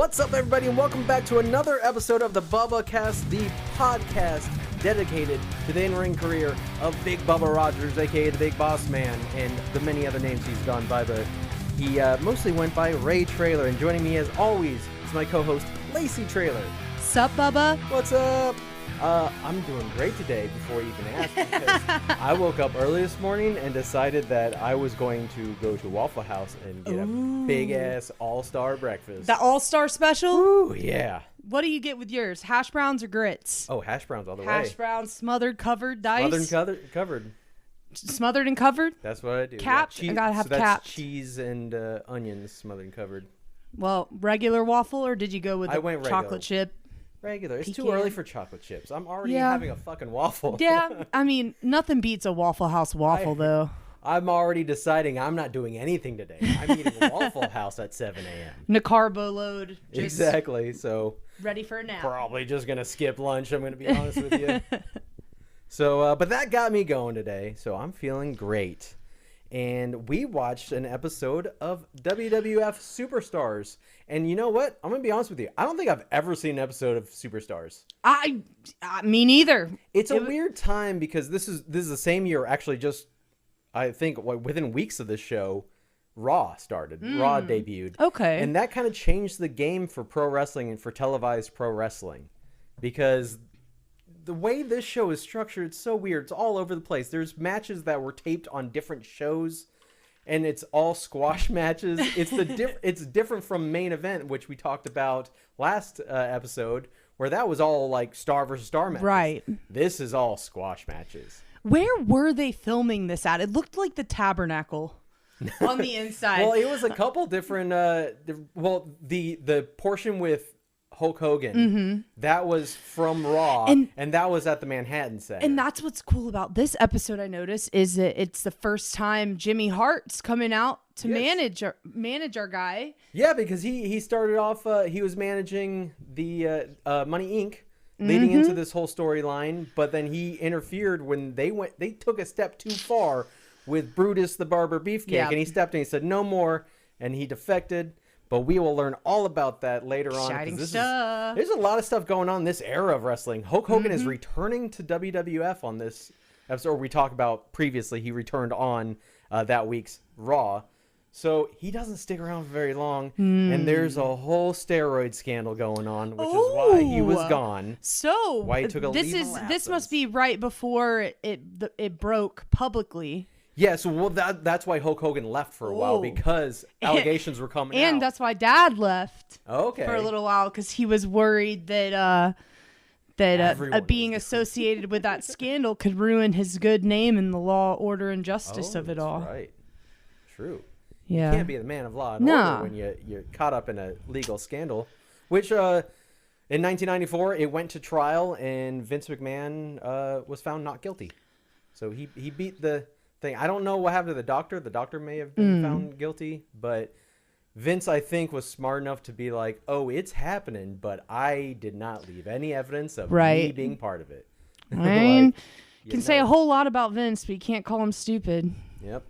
What's up, everybody, and welcome back to another episode of the Bubba Cast, the podcast dedicated to the in-ring career of Big Bubba Rogers, aka the Big Boss Man, and the many other names he's gone by, but he mostly went by Ray Traylor. And joining me, as always, is my co-host, Lacy Traylor. Sup, Bubba? What's up? I'm doing great today, before you even ask, because I woke up early this morning and decided that I was going to go to Waffle House and get a big-ass all-star breakfast. The all-star special? Ooh, yeah. What do you get with yours? Hash browns or grits? Oh, hash browns all the way. Hash browns, smothered, covered, diced? Smothered and covered. Smothered and covered? That's what I do. Capped? Yeah, I gotta have so that's capped. cheese and onions smothered and covered. Well, regular waffle, or did you go with the chocolate chip? Regular. It's Pecan. too early for chocolate chips. I'm already having a fucking waffle. Yeah, I mean, nothing beats a Waffle House waffle, though. I'm already deciding I'm not doing anything today. I'm eating Waffle House at 7 a.m. The carbo load. Exactly. So Ready for a nap. probably just going to skip lunch, I'm going to be honest with you. So, but that got me going today. So I'm feeling great. And we watched an episode of WWF Superstars. And you know what? I'm going to be honest with you. I don't think I've ever seen an episode of Superstars. Me neither. It's a weird time because this is the same year, actually, just I think within weeks of this show, Raw started. Raw debuted. Okay. And that kind of changed the game for pro wrestling and for televised pro wrestling, because the way this show is structured, it's so weird. It's all over the place. There's matches that were taped on different shows, and it's all squash matches. It's different from Main Event, which we talked about last episode, where that was all like star versus star matches. Right. This is all squash matches. Where were they filming this at? It looked like the Tabernacle on the inside. Well, it was a couple different. The portion with Hulk Hogan, that was from Raw, and that was at the Manhattan Center. And that's what's cool about this episode, I noticed, is that it's the first time Jimmy Hart's coming out to manage our guy. Yeah, because he started off, he was managing the Money Inc. leading into this whole storyline, but then he interfered when they took a step too far with Brutus the Barber Beefcake, and he stepped in, he said no more, and he defected. But we will learn all about that later on. Exciting stuff. There's a lot of stuff going on in this era of wrestling. Hulk Hogan is returning to WWF on this episode. We talked about previously, he returned on that week's Raw. So he doesn't stick around for very long. And there's a whole steroid scandal going on, which is why he was gone. So why he took a leave of absence. This must be right before it broke publicly. Yeah, so that's why Hulk Hogan left for a while, because allegations were coming out. And that's why Dad left for a little while, because he was worried that being associated with that scandal could ruin his good name in the law, order, and justice of it all. Right. True. Yeah. You can't be the man of law and order when you're caught up in a legal scandal, which in 1994, it went to trial, and Vince McMahon was found not guilty. So he beat the thing. I don't know what happened to the doctor. The doctor may have been found guilty, but Vince, I think, was smart enough to be like, oh, it's happening, but I did not leave any evidence of me being part of it. I mean, you can say a whole lot about Vince, but you can't call him stupid. Yep.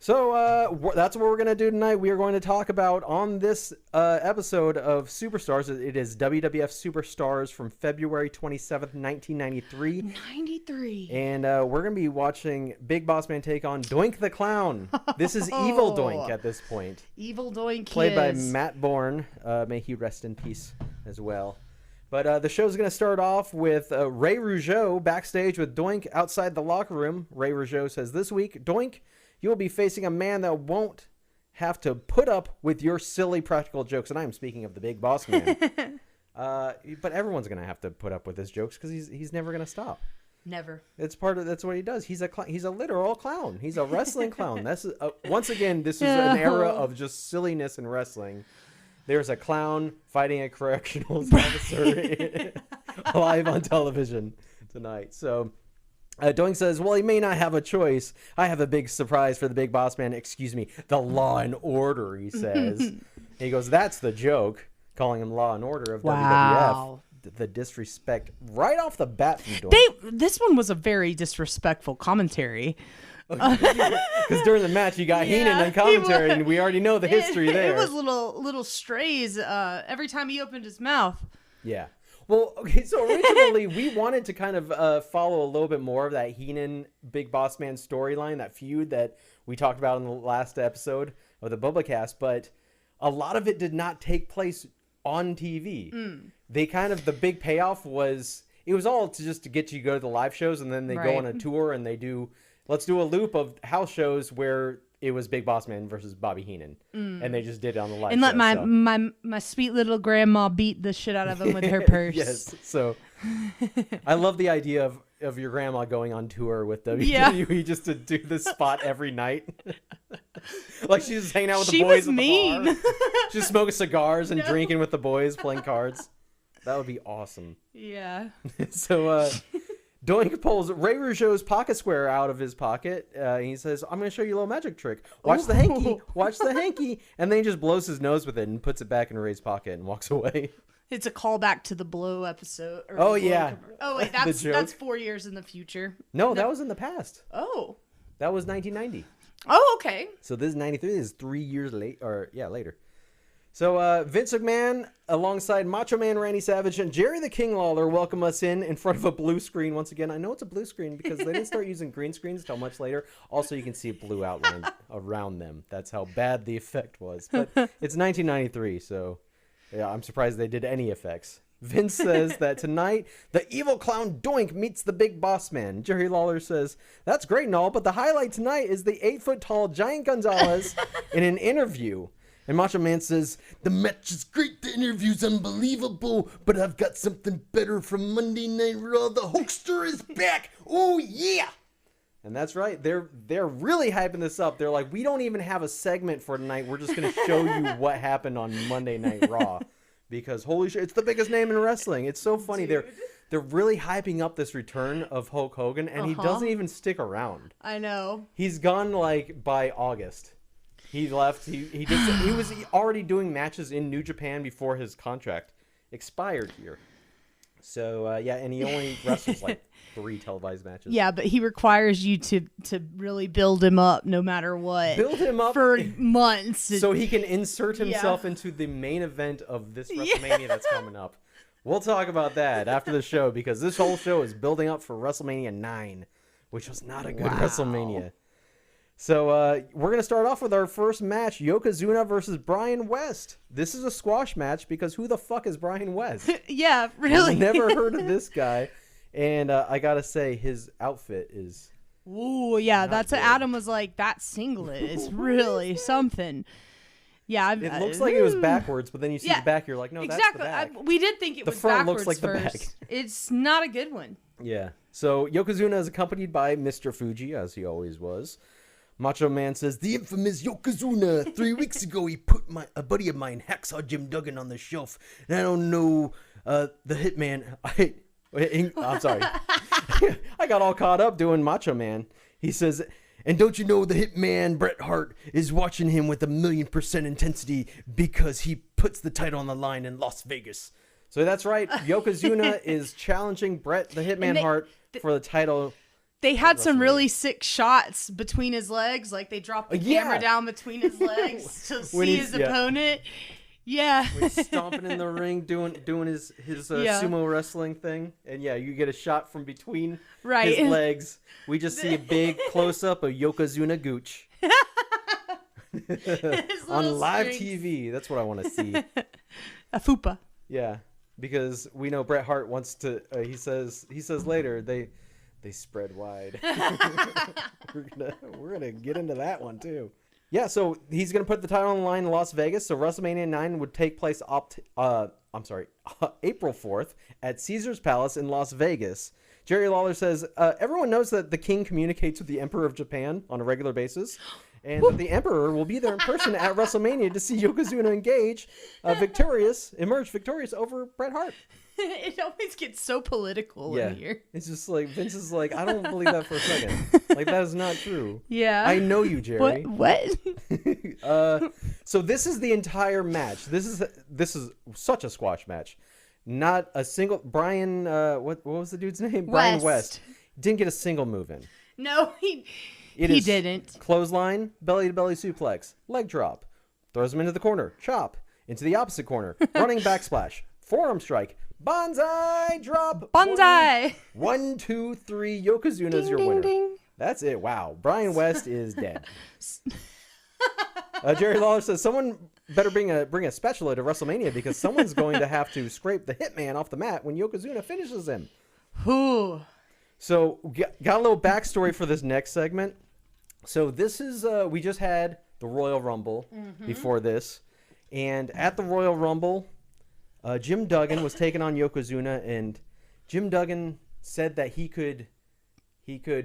So that's what we're going to do tonight. We are going to talk about, on this episode of Superstars, it is WWF Superstars from February 27th, 1993. 93. And we're going to be watching Big Boss Man take on Doink the Clown. This is Evil Doink at this point. Evil Doink played by Matt Bourne. May he rest in peace as well. But the show's going to start off with Ray Rougeau backstage with Doink outside the locker room. Ray Rougeau says, "This week, Doink, you will be facing a man that won't have to put up with your silly practical jokes." And I'm speaking of the Big Boss Man. But everyone's going to have to put up with his jokes, because he's never going to stop. Never. That's what he does. He's a literal clown. He's a wrestling clown. That's once again, this is an era of just silliness in wrestling. There's a clown fighting a correctional officer live on television tonight. So Doink says, well, he may not have a choice. I have a big surprise for the Big Boss Man. Excuse me, the Law and Order, he says. He goes, that's the joke, calling him Law and Order of WWF. The disrespect right off the bat from Doink. This one was a very disrespectful commentary. Because during the match, you got Heenan on commentary, and we already know the history there. It was little strays every time he opened his mouth. Yeah. Well, okay, so originally we wanted to kind of follow a little bit more of that Heenan Big Boss Man storyline, that feud that we talked about in the last episode of the BubbaCast, but a lot of it did not take place on TV. They the big payoff was, it was all to get you to go to the live shows, and then they go on a tour and let's do a loop of house shows where it was Big Boss Man versus Bobby Heenan, and they just did it on the live and show. And let my sweet little grandma beat the shit out of him with her purse. Yes, so I love the idea of your grandma going on tour with WWE just to do this spot every night. Like she's just hanging out with the boys at the bar. She's smoking cigars and drinking with the boys, playing cards. That would be awesome. Yeah. So Doink pulls Ray Rougeau's pocket square out of his pocket. And he says, I'm going to show you a little magic trick. Watch the hanky. Watch the hanky. And then he just blows his nose with it and puts it back in Ray's pocket and walks away. It's a callback to the Blow episode. Oh, yeah. Oh, wait, that's 4 years in the future. No, that was in the past. Oh. That was 1990. Oh, okay. So this is 93. This is 3 years later. So Vince McMahon, alongside Macho Man Randy Savage and Jerry the King Lawler, welcome us in front of a blue screen once again. I know it's a blue screen because they didn't start using green screens until much later. Also, you can see a blue outline around them. That's how bad the effect was. But it's 1993, so yeah, I'm surprised they did any effects. Vince says that tonight, the evil clown Doink meets the big boss man. Jerry Lawler says, that's great and all, but the highlight tonight is the 8-foot-tall giant González in an interview. And Macho Man says, the match is great, the interview's unbelievable, but I've got something better from Monday Night Raw. The Hulkster is back. Oh, yeah. And that's right. They're really hyping this up. They're like, we don't even have a segment for tonight. We're just going to show you what happened on Monday Night Raw. Because holy shit, it's the biggest name in wrestling. It's so funny. Dude. They're really hyping up this return of Hulk Hogan, and he doesn't even stick around. I know. He's gone by August. He left. He was already doing matches in New Japan before his contract expired here. So and he only wrestles 3 televised matches. Yeah, but he requires you to really build him up no matter what. Build him up for months, so he can insert himself into the main event of this WrestleMania that's coming up. We'll talk about that after the show because this whole show is building up for WrestleMania IX, which was not a good WrestleMania. So we're going to start off with our first match, Yokozuna versus Brian West. This is a squash match because who the fuck is Brian West? Yeah, really. I've never heard of this guy. And I got to say, his outfit is... Ooh, yeah, that's what Adam was like, that singlet is really something. Yeah. It looks like it was backwards, but then you see the back, you're like, no, exactly. That's the back. We did think it was front backwards looks like first. The back. It's not a good one. Yeah. So Yokozuna is accompanied by Mr. Fuji, as he always was. Macho Man says, the infamous Yokozuna. 3 weeks ago, he put a buddy of mine, Hacksaw Jim Duggan, on the shelf. And I don't know the Hitman. I'm sorry. I got all caught up doing Macho Man. He says, and don't you know the Hitman Bret Hart is watching him with 1,000,000% intensity because he puts the title on the line in Las Vegas. So that's right. Yokozuna is challenging Bret the Hitman Hart for the title. They had some really sick shots between his legs. Like they dropped the camera down between his legs to see his opponent. Yeah. When he's stomping in the ring, doing his sumo wrestling thing. And you get a shot from between his legs. We just see a big close-up of Yokozuna Gooch. On live TV. That's what I want to see. A fupa. Yeah. Because we know Bret Hart wants to, he says later, they spread wide. We're gonna get into that one too. Yeah, so he's gonna put the title on the line in Las Vegas. So WrestleMania IX would take place April 4th at Caesar's Palace in Las Vegas. Jerry Lawler says everyone knows that the King communicates with the Emperor of Japan on a regular basis, and that the Emperor will be there in person at WrestleMania to see Yokozuna emerge victorious over Bret Hart. It always gets so political in here. It's just like, Vince is like, I don't believe that for a second. Like, that is not true. Yeah. I know you, Jerry. What? So this is the entire match. This is such a squash match. Not a single... Brian... what was the dude's name? Brian West. Didn't get a single move in. No, He didn't. Clothesline, belly-to-belly suplex, leg drop, throws him into the corner, chop, into the opposite corner, running backsplash, forearm strike, bonsai drop. Bonsai. 1, 2, 3. Yokozuna's your winner. Ding. That's it. Wow. Brian West is dead. Jerry Lawler says someone better bring a spatula to WrestleMania because someone's going to have to scrape the Hitman off the mat when Yokozuna finishes him. Who? So got a little backstory for this next segment. So this is we just had the Royal Rumble before this, and at the Royal Rumble, Jim Duggan was taking on Yokozuna, and Jim Duggan said that he could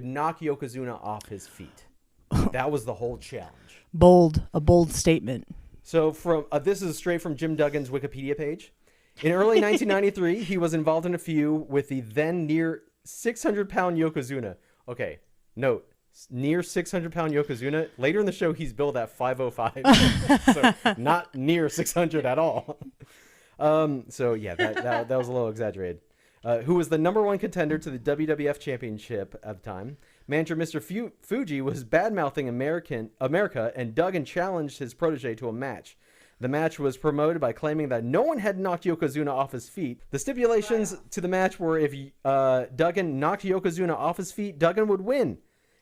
knock Yokozuna off his feet. That was the whole challenge. A bold statement. So from this is straight from Jim Duggan's Wikipedia page. In early 1993, he was involved in a feud with the then near 600-pound Yokozuna. Okay, note, near 600-pound Yokozuna. Later in the show, he's billed at 505, so not near 600 at all. So yeah, that was a little exaggerated. Who was the #1 contender to the WWF Championship at the time. Manager Mr. Fuji was bad-mouthing America, and Duggan challenged his protege to a match. The match was promoted by claiming that no one had knocked Yokozuna off his feet. The stipulations to the match were if Duggan knocked Yokozuna off his feet, Duggan would win.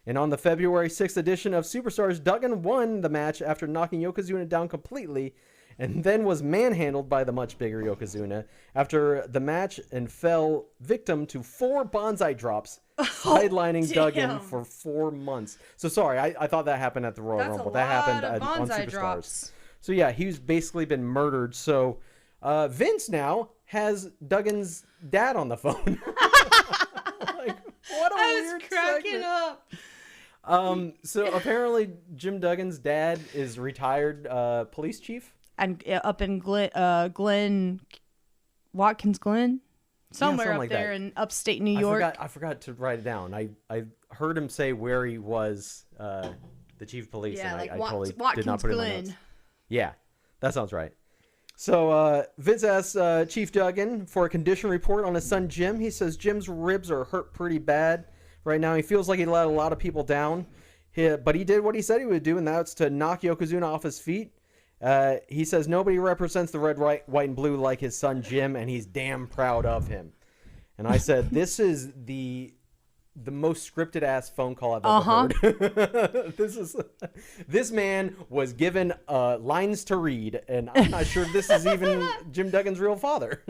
And on the February 6th edition of Superstars, Duggan won the match after knocking Yokozuna down completely, and then was manhandled by the much bigger Yokozuna after the match and fell victim to 4 bonsai drops, sidelining Duggan for 4 months. So sorry, I thought that happened at the Royal Rumble. That happened on Superstars. Drops. So yeah, he's basically been murdered. So Vince now has Duggan's dad on the phone. Like, what a weird cracking segment. up. So apparently Jim Duggan's dad is retired police chief. And up in Watkins Glen, somewhere up like there in upstate New York. I forgot to write it down. I heard him say where he was, the chief of police, and I totally did not put it in my notes. Yeah, that sounds right. So Vince asked Chief Duggan for a condition report on his son Jim. He says Jim's ribs are hurt pretty bad right now. He feels like he let a lot of people down, but he did what he said he would do, and that's to knock Yokozuna off his feet. He says nobody represents the red, white, and blue like his son Jim, and he's damn proud of him. And I said, this is the most scripted ass phone call I've ever heard. This man was given lines to read, and I'm not sure this is even Jim Duggan's real father.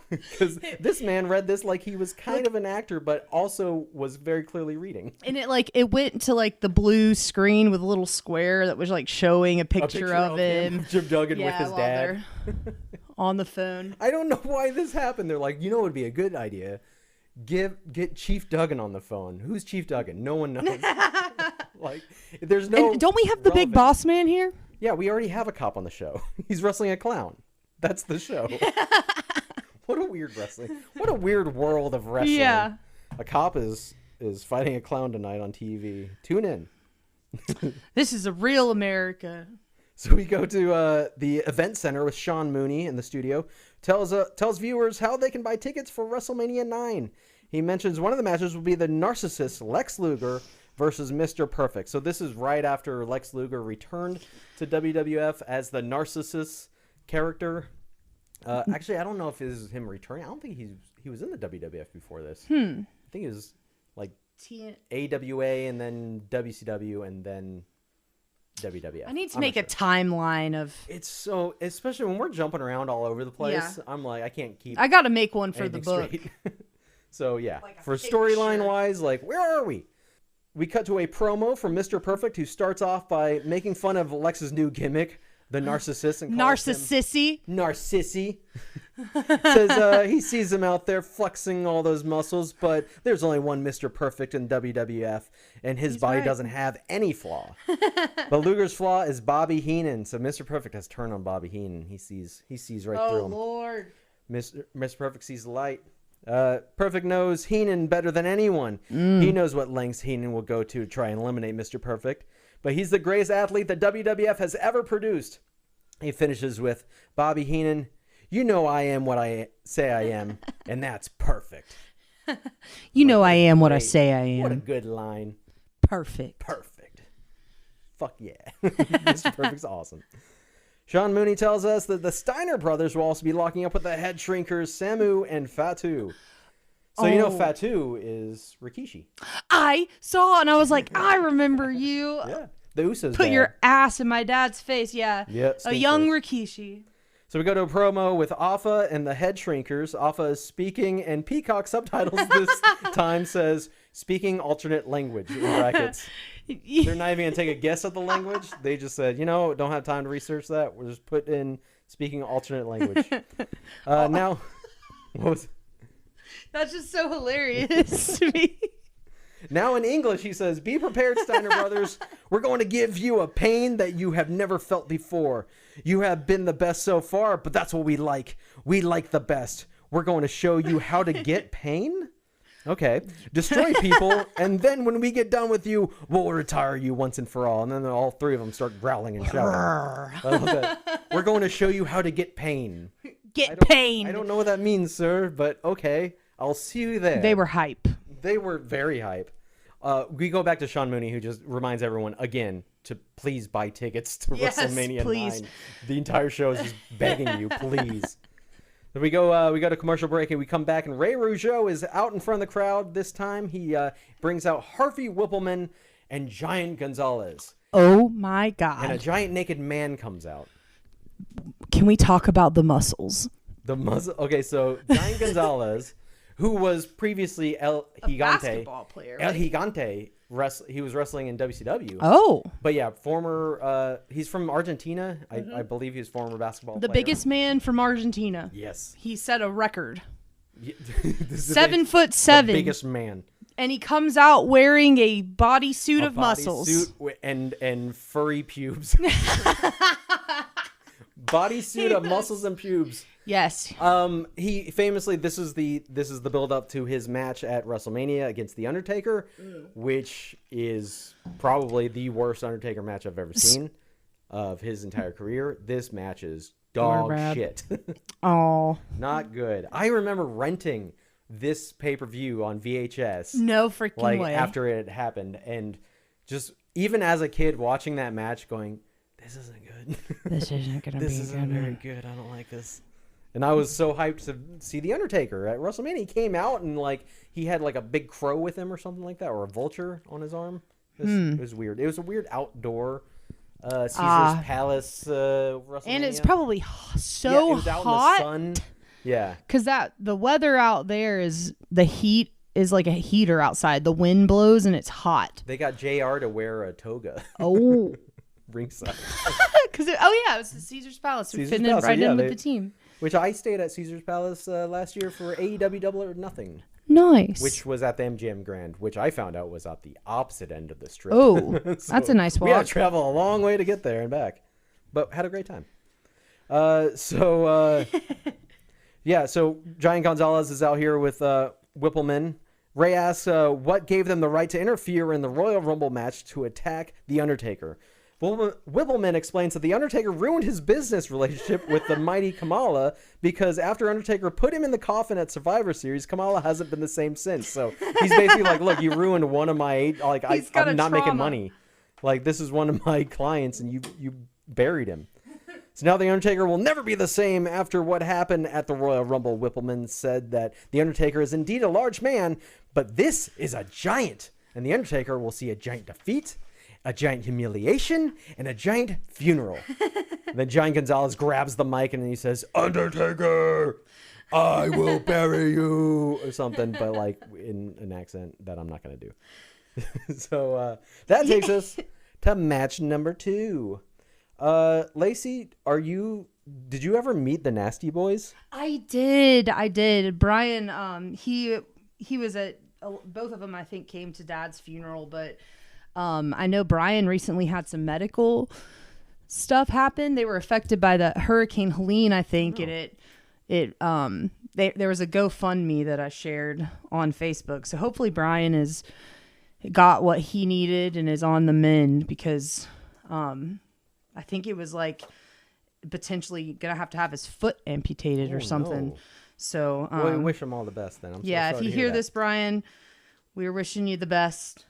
Because this man read this like he was kind of an actor, but also was very clearly reading. And it went to the blue screen with a little square that was showing a picture of him. Jim Duggan with his dad on the phone. I don't know why this happened. They're like, it would be a good idea. Get Chief Duggan on the phone. Who's Chief Duggan? No one knows. There's no. And don't we have the big boss man here? Yeah, we already have a cop on the show. He's wrestling a clown. That's the show. What a weird wrestling. What a weird world of wrestling. Yeah. A cop is fighting a clown tonight on TV. Tune in. This is a real America. So we go to the event center with Sean Mooney in the studio. Tells viewers how they can buy tickets for WrestleMania IX. He mentions one of the matches will be the narcissist Lex Luger versus Mr. Perfect. So this is right after Lex Luger returned to WWF as the narcissist character. Actually, I don't know if this is him returning. I don't think he was in the WWF before this. I think he was AWA and then WCW and then WWF. I need to make a timeline of. It's so, especially when we're jumping around all over the place. Yeah. I'm like, I can't keep. I got to make one for the book. So yeah, for storyline wise, where are we? We cut to a promo from Mr. Perfect, who starts off by making fun of Lex's new gimmick, the narcissist, and Narcississy. Narcissy. Says he sees him out there flexing all those muscles, but there's only one Mr. Perfect in WWF, and his body doesn't have any flaw. But Luger's flaw is Bobby Heenan, so Mr. Perfect has turned on Bobby Heenan. He sees right through him. Oh Lord! Mr. Perfect sees the light. Perfect knows Heenan better than anyone. He knows what lengths Heenan will go to try and eliminate Mr. Perfect. But he's the greatest athlete that WWF has ever produced. He finishes with, Bobby Heenan, you know I am what I say I am, and that's perfect. You know I am what I say I am. What a good line. Perfect. Fuck yeah. Mr. Perfect's awesome. Sean Mooney tells us that the Steiner brothers will also be locking up with the head shrinkers Samu and Fatu. So you know Fatu is Rikishi. I saw and I was like, I remember you. Yeah. The Usos Put your ass in my dad's face. Yeah. Yep. A young Rikishi. So we go to a promo with Alpha and the head shrinkers. Alpha is speaking, and Peacock subtitles this time says speaking alternate language in brackets. They're not even going to take a guess at the language. They just said, don't have time to research that. We'll just put in speaking alternate language. Now, what was... That's just so hilarious to me. Now in English, he says, be prepared, Steiner brothers. We're going to give you a pain that you have never felt before. You have been the best so far, but that's what we like. We like the best. We're going to show you how to get pain. Okay. Destroy people, and then when we get done with you, we'll retire you once and for all. And then all three of them start growling and shouting. I love that. We're going to show you how to get pain. Get pain. I don't know what that means, sir, but okay. I'll see you there. They were hype. They were very hype. We go back to Sean Mooney, who just reminds everyone again to please buy tickets to WrestleMania IX. The entire show is just begging you, please. We go to commercial break, and we come back, and Ray Rougeau is out in front of the crowd this time. He brings out Harvey Whippleman and Giant González. Oh my God! And a giant naked man comes out. Can we talk about the muscles? The muscle. Okay, so Giant González, who was previously El Gigante, basketball player. Right? El Gigante. He was wrestling in WCW. Oh. But yeah, he's from Argentina. I believe he's former basketball player. The biggest man from Argentina. Yes. He set a record. 7'7". The biggest man. And he comes out wearing a bodysuit of muscles. And furry pubes. Bodysuit of muscles and pubes. Yes. He famously, this is the build up to his match at WrestleMania against The Undertaker, which is probably the worst Undertaker match I've ever seen of his entire career. This match is dog shit. Oh. Not good. I remember renting this pay-per-view on VHS. No freaking way. After it happened, and just even as a kid watching that match going, this isn't good. This isn't going to be good. This isn't very good. I don't like this. And I was so hyped to see The Undertaker at WrestleMania. He came out and he had a big crow with him or something like that, or a vulture on his arm. It was weird. It was a weird outdoor Caesar's Palace WrestleMania. And it's probably so it was out hot. in the sun. Yeah. Because the weather out there is, the heat is like a heater outside. The wind blows and it's hot. They got JR to wear a toga. Oh. Ringside. It was the Caesar's Palace. We're fitting it right in with the team. Which I stayed at Caesar's Palace last year for AEW Double or Nothing. Nice. Which was at the MGM Grand, which I found out was at the opposite end of the strip. Oh, so that's a nice walk. We had to travel a long way to get there and back, but had a great time. So Giant González is out here with Whippleman. Ray asks, what gave them the right to interfere in the Royal Rumble match to attack The Undertaker? Whippleman explains that The Undertaker ruined his business relationship with the mighty Kamala because after Undertaker put him in the coffin at Survivor Series, Kamala hasn't been the same since. So he's basically like, look, you ruined one of my, I'm not making money. This is one of my clients and you buried him. So now The Undertaker will never be the same after what happened at the Royal Rumble. Whippleman said that The Undertaker is indeed a large man, but this is a giant. And The Undertaker will see a giant defeat, a giant humiliation, and a giant funeral. Then Giant González grabs the mic and he says, Undertaker, I will bury you, or something, but in an accent that I'm not going to do. So that takes us to match number 2. Lacy, did you ever meet the Nasty Boys? I did. Brian, he was at, both of them I think came to Dad's funeral, but I know Brian recently had some medical stuff happen. They were affected by the Hurricane Helene, I think, and there was a GoFundMe that I shared on Facebook. So hopefully Brian has got what he needed and is on the mend, because I think it was potentially gonna have to have his foot amputated or something. No. So we wish him all the best then. I'm if you hear this, Brian, we're wishing you the best.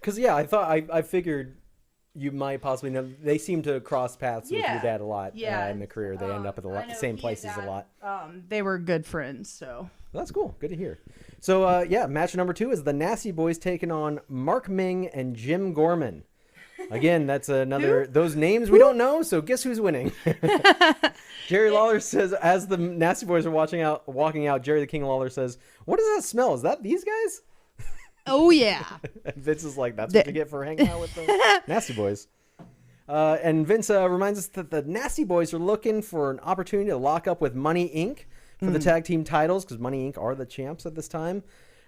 Because I figured you might possibly know. They seem to cross paths with your dad a lot in the career. They end up at the same places a lot. They were good friends, so. Well, that's cool. Good to hear. So, match number 2 is the Nasty Boys taking on Mark Ming and Jim Gorman. Again, that's another... Those names we don't know, so guess who's winning? Jerry Lawler says, as the Nasty Boys are walking out, Jerry the King Lawler says, "What does that smell? Is that these guys?" Oh, yeah. And Vince is like, that's what you get for hanging out with the Nasty Boys. And Vince reminds us that the Nasty Boys are looking for an opportunity to lock up with Money Inc. for the tag team titles, because Money Inc. are the champs at this time.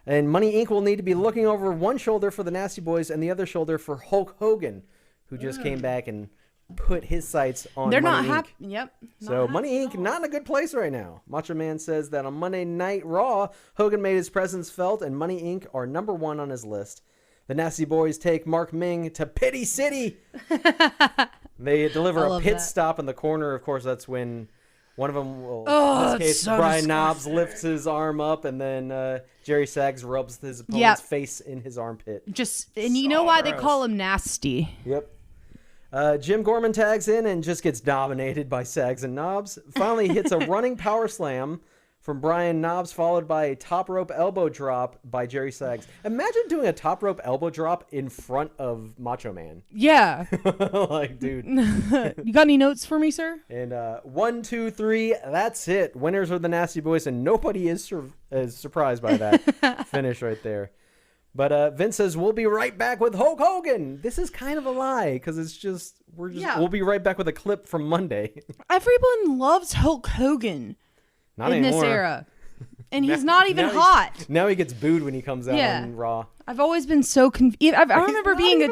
And Money Inc. will need to be looking over one shoulder for the Nasty Boys and the other shoulder for Hulk Hogan, who just came back and put his sights on They're Money not Inc. happy. Yep. So Money Inc. not in a good place right now. Macho Man says that on Monday Night Raw, Hogan made his presence felt, and Money Inc. are number 1 on his list. The Nasty Boys take Mark Ming to Pity City. They deliver a pit stop in the corner. Of course, that's when one of them will, in this case, Brian Knobbs lifts his arm up, and then Jerry Sags rubs his opponent's face in his armpit. And you know why they call him Nasty? Yep. Jim Gorman tags in and just gets dominated by Sags and Knobbs. Finally hits a running power slam from Brian Knobbs, followed by a top rope elbow drop by Jerry Sags. Imagine doing a top rope elbow drop in front of Macho Man. Yeah. Like, dude. You got any notes for me, sir? And 1, 2, 3, that's it. Winners are the Nasty Boys, and nobody is surprised by that finish right there. But Vince says, we'll be right back with Hulk Hogan. This is kind of a lie, because we'll be right back with a clip from Monday. Everyone loves Hulk Hogan not in anymore. This era. And he's not even hot. Now he gets booed when he comes out on Raw. I've always been so confused. I remember being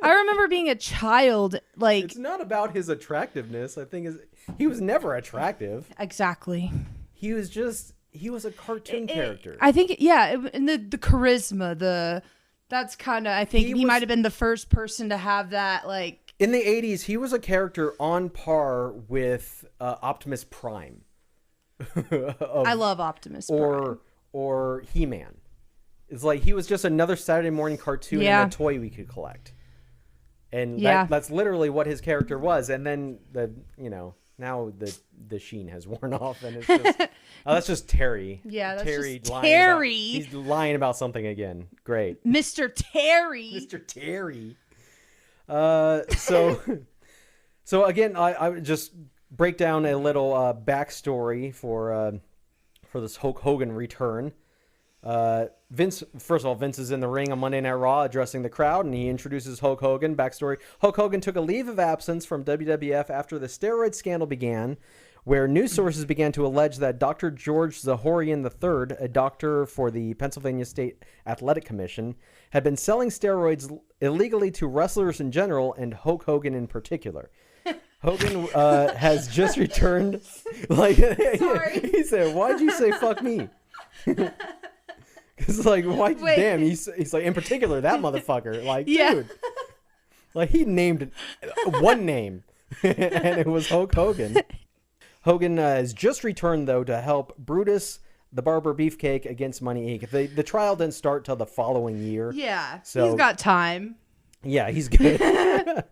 I remember being a child. Like, it's not about his attractiveness. I think he was never attractive. Exactly. He was a cartoon character. I think, and the charisma, that's kind of, I think he might have been the first person to have that, like. In the 80s, he was a character on par with Optimus Prime. I love Optimus Prime. Or He-Man. It's like he was just another Saturday morning cartoon and a toy we could collect. And that's literally what his character was. And then now the sheen has worn off, and it's just that's just Terry. Yeah, that's Terry. Just Terry. He's lying about something again. Great, Mr. Terry. Mr. Terry. So again, I just break down a little backstory for this Hulk Hogan return. Vince is in the ring on Monday Night Raw addressing the crowd, and he introduces Hulk Hogan. Backstory: Hulk Hogan took a leave of absence from WWF after the steroid scandal began, where news sources began to allege that Dr. George Zahorian III, a doctor for the Pennsylvania State Athletic Commission, had been selling steroids illegally to wrestlers in general and Hulk Hogan in particular. Hogan has just returned. Like, he said, "Why'd you say fuck me?" It's like, why? Wait. Damn, he's like, in particular, that motherfucker. Like, dude, like he named one name, and it was Hulk Hogan. Hogan has just returned though to help Brutus the Barber Beefcake against Money Inc. The trial didn't start till the following year. Yeah, so he's got time. Yeah, he's good.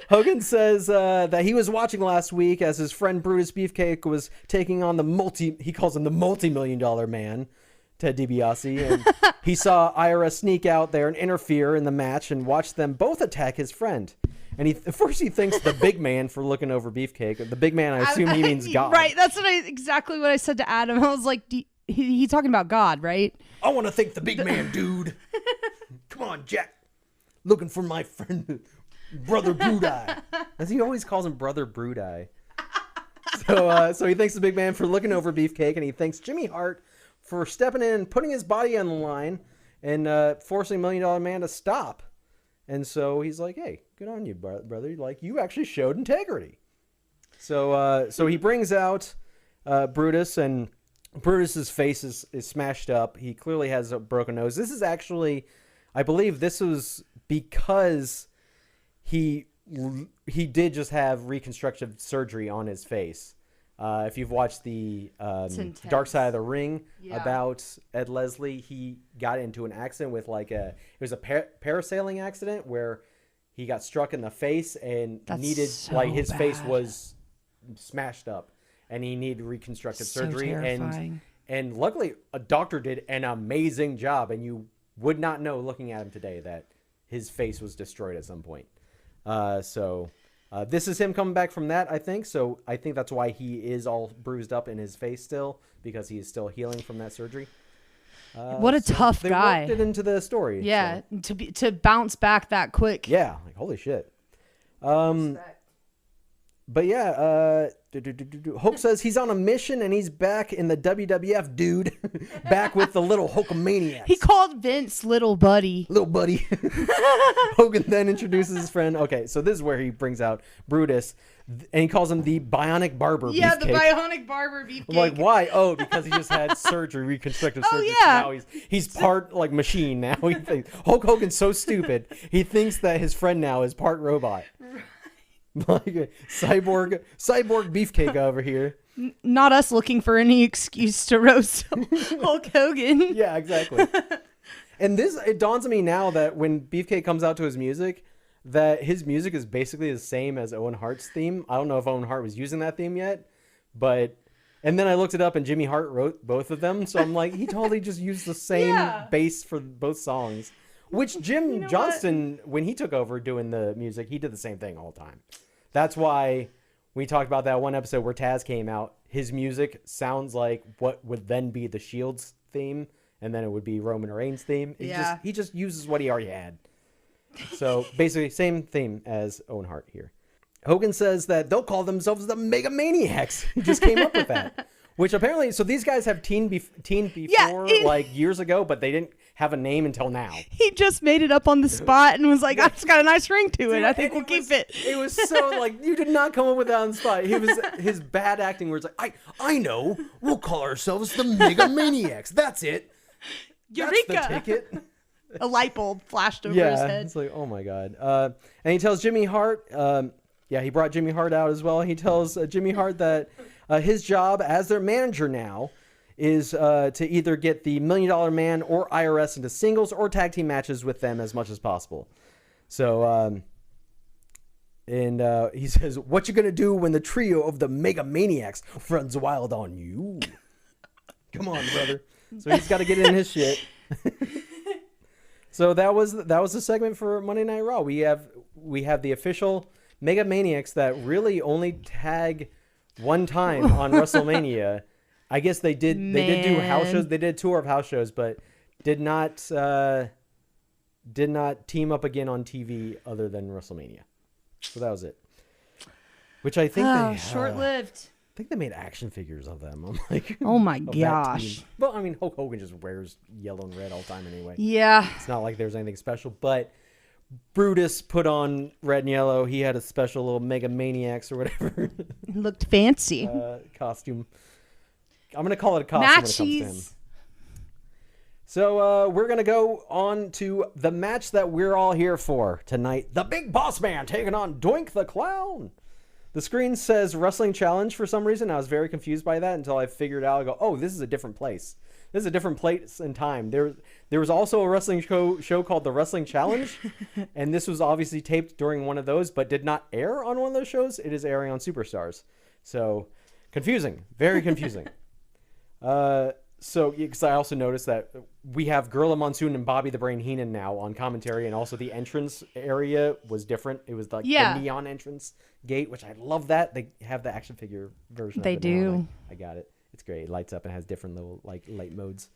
Hogan says that he was watching last week as his friend Brutus Beefcake was taking on he calls him the multi-million-dollar man, Ted DiBiase, and he saw Ira sneak out there and interfere in the match and watch them both attack his friend. And at first he thanks the big man for looking over Beefcake. The big man, I assume he means God. Right, that's exactly what I said to Adam. I was like, he's talking about God, right? I want to thank the big man, dude. Come on, Jack. Looking for my friend, Brother Brudeye. As he always calls him Brother Brudeye. So he thanks the big man for looking over Beefcake, and he thanks Jimmy Hart for stepping in and putting his body on the line and forcing $1 Million Man to stop. And so he's like, hey, good on you, brother. Like, you actually showed integrity. So he brings out Brutus, and Brutus's face is smashed up. He clearly has a broken nose. This is actually, I believe this was because he did just have reconstructive surgery on his face, If you've watched the intense. Dark Side of the Ring Yeah. about Ed Leslie, he got into an accident with it was a parasailing accident where he got struck in the face and That's needed so his face bad. was smashed up and he needed reconstructive So surgery. terrifying. And luckily a doctor did an amazing job, and you would not know looking at him today that his face was destroyed at some point. So this is him coming back from that, I think. So I think that's why he is all bruised up in his face still, because he is still healing from that surgery. What a tough they guy. worked it into the story. Yeah, So. to bounce back that quick. Yeah, like holy shit. But yeah, Hulk says he's on a mission and he's back in the WWF, dude. Back with the little Hulkamaniacs. He called Vince little buddy. Little buddy. Hogan then introduces his friend. Okay, so this is where he brings out Brutus, and he calls him the bionic barber. Yeah, the beefcake. bionic barber beefcake. I'm like, why? Oh, because he just had surgery, reconstructive surgery. yeah. So now he's part like machine now. He thinks, Hulk Hogan's so stupid. He thinks that his friend now is part robot. Like a cyborg beefcake over here. Not us looking for any excuse to roast Hulk Hogan. Yeah, exactly. And it dawns on me now that when Beefcake comes out to his music, that his music is basically the same as Owen Hart's theme. I don't know if Owen Hart was using that theme yet, and then I looked it up and Jimmy Hart wrote both of them. So I'm like, he totally just used the same bass for both songs. Which Jim Johnston, when he took over doing the music, he did the same thing all the time. That's why we talked about that one episode where Taz came out. His music sounds like what would then be the Shield's theme, and then it would be Roman Reigns' theme. He just uses what he already had. So basically, same theme as Owen Hart here. Hogan says that they'll call themselves the Mega Maniacs. He just came up with that. Which apparently, so these guys have teamed before, like years ago, but they didn't have a name until now. He just made it up on the spot and was like, "It's got a nice ring to it. I think we'll keep it." It was so like you did not come up with that on the spot. He was his bad acting words like, I know. We'll call ourselves the Mega Maniacs. That's it. Eureka! That's the ticket. A light bulb flashed over his head. It's like, oh my god. And he tells Jimmy Hart. He brought Jimmy Hart out as well. He tells Jimmy Hart that his job as their manager now is to either get the $1 Million Man or IRS into singles or tag team matches with them as much as possible. So, he says, what you gonna do when the trio of the Mega Maniacs runs wild on you? Come on, brother. So he's got to get in his shit. So that was the segment for Monday Night Raw. We have the official Mega Maniacs that really only tag one time on WrestleMania. I guess they did do house shows. They did a tour of house shows, but did not team up again on TV other than WrestleMania. So that was it. Which I think short-lived. I think they made action figures of them. I'm like, oh my of gosh. Well, I mean, Hulk Hogan just wears yellow and red all the time anyway. Yeah. It's not like there's anything special, but Brutus put on red and yellow. He had a special little Mega Maniacs or whatever. It looked fancy. Costume. I'm going to call it a costume when it comes to him. So we're going to go on to the match that we're all here for tonight. The Big Boss Man taking on Doink the Clown. The screen says Wrestling Challenge for some reason. I was very confused by that until I figured out. I go, oh, this is a different place. This is a different place and time. There was also a wrestling show called The Wrestling Challenge, and this was obviously taped during one of those, but did not air on one of those shows. It is airing on Superstars. So confusing, very confusing. Because I also noticed that we have Gorilla Monsoon and Bobby the Brain Heenan now on commentary, and also the entrance area was different. It was like the neon entrance gate, which I love that. They have the action figure version they of it do. now. I got it. It's great. It lights up and has different little like light modes.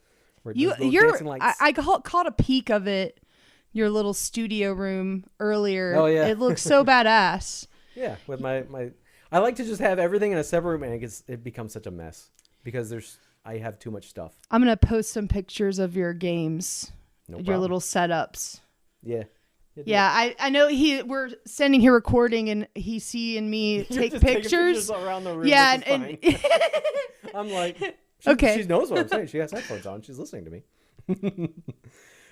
I caught a peek of it, your little studio room earlier. Oh yeah. It looks so badass. Yeah, with my I like to just have everything in a separate room, and it becomes such a mess because I have too much stuff. I'm going to post some pictures of your games, your little setups. Yeah. Yeah, I know we're standing here recording and he's seeing me take pictures around the room. Yeah, and I'm like, okay. She knows what I'm saying. She has headphones on. She's listening to me.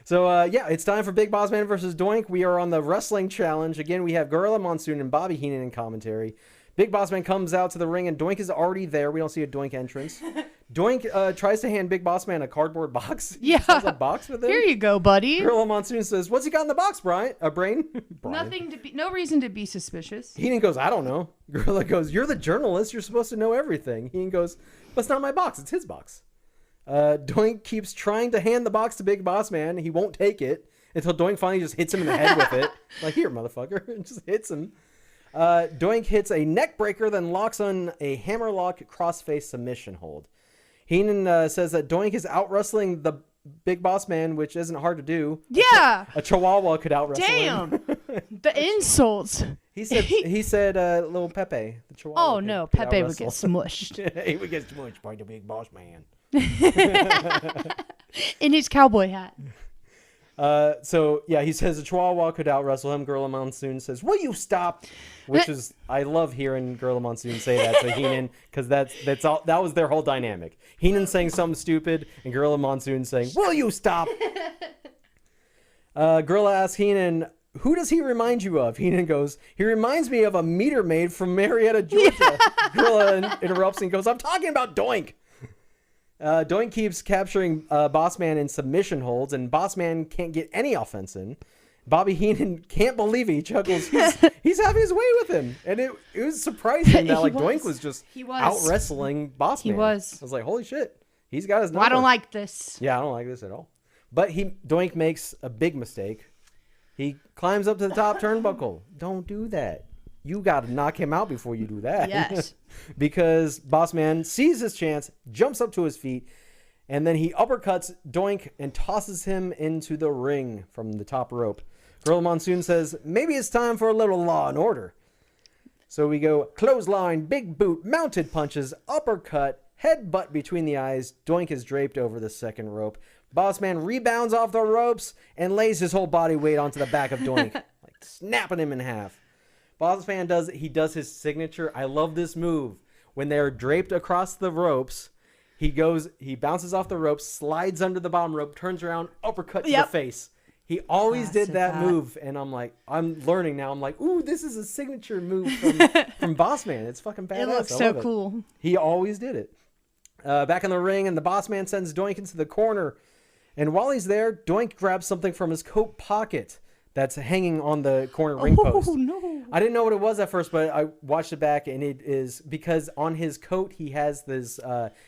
So, it's time for Big Boss Man versus Doink. We are on the Wrestling Challenge. Again, we have Gorilla Monsoon and Bobby Heenan in commentary. Big Boss Man comes out to the ring, and Doink is already there. We don't see a Doink entrance. Doink tries to hand Big Boss Man a cardboard box. Yeah. He has a box with him. Here you go, buddy. Gorilla Monsoon says, "What's he got in the box, Brain?" No reason to be suspicious. Heenan goes, "I don't know." Gorilla goes, "You're the journalist. You're supposed to know everything." Heenan goes, "But it's not my box. It's his box." Doink keeps trying to hand the box to Big Boss Man. He won't take it until Doink finally just hits him in the head with it. Like, "Here, motherfucker." And just hits him. Doink hits a neck breaker, then locks on a hammerlock crossface submission hold. Heenan says that Doink is out wrestling the Big Boss Man, which isn't hard to do. Yeah. A Chihuahua could out wrestle him. Damn. The insults. He said little Pepe, the Chihuahua. Oh no, Pepe would get smushed. He would get smushed by the Big Boss Man. In his cowboy hat. So yeah, he says the Chihuahua could out wrestle him. Gorilla Monsoon says, "Will you stop?" Which is, I love hearing Gorilla Monsoon say that to Heenan, because that was their whole dynamic. Heenan saying something stupid, and Gorilla Monsoon saying, "Will you stop?" Gorilla asks Heenan, "Who does he remind you of?" Heenan goes, "He reminds me of a meter maid from Marietta, Georgia." Yeah. Gorilla interrupts and goes, "I'm talking about Doink." Doink keeps capturing Boss Man in submission holds, and Boss Man can't get any offense in. Bobby Heenan can't believe it. He chuckles. He's having his way with him. And it was surprising that Doink was just out wrestling Boss Man. He was. I was like, holy shit. He's got his number. Well, I don't like this. Yeah, I don't like this at all. But Doink makes a big mistake. He climbs up to the top turnbuckle. Don't do that. You got to knock him out before you do that. Yes. Because Boss Man sees his chance, jumps up to his feet, and then he uppercuts Doink and tosses him into the ring from the top rope. Gorilla Monsoon says, "Maybe it's time for a little law and order." So we go clothesline, big boot, mounted punches, uppercut, headbutt between the eyes. Doink is draped over the second rope. Boss Man rebounds off the ropes and lays his whole body weight onto the back of Doink, like snapping him in half. Boss Man does his signature. I love this move. When they're draped across the ropes, he bounces off the ropes, slides under the bottom rope, turns around, uppercut to the face. He always did that move, and I'm learning now. I'm like, ooh, this is a signature move from Boss Man. It's fucking badass. It looks so cool. He always did it. Back in the ring, and the Boss Man sends Doink into the corner. And while he's there, Doink grabs something from his coat pocket that's hanging on the corner ring post. Oh, no. I didn't know what it was at first, but I watched it back, and it is because on his coat he has this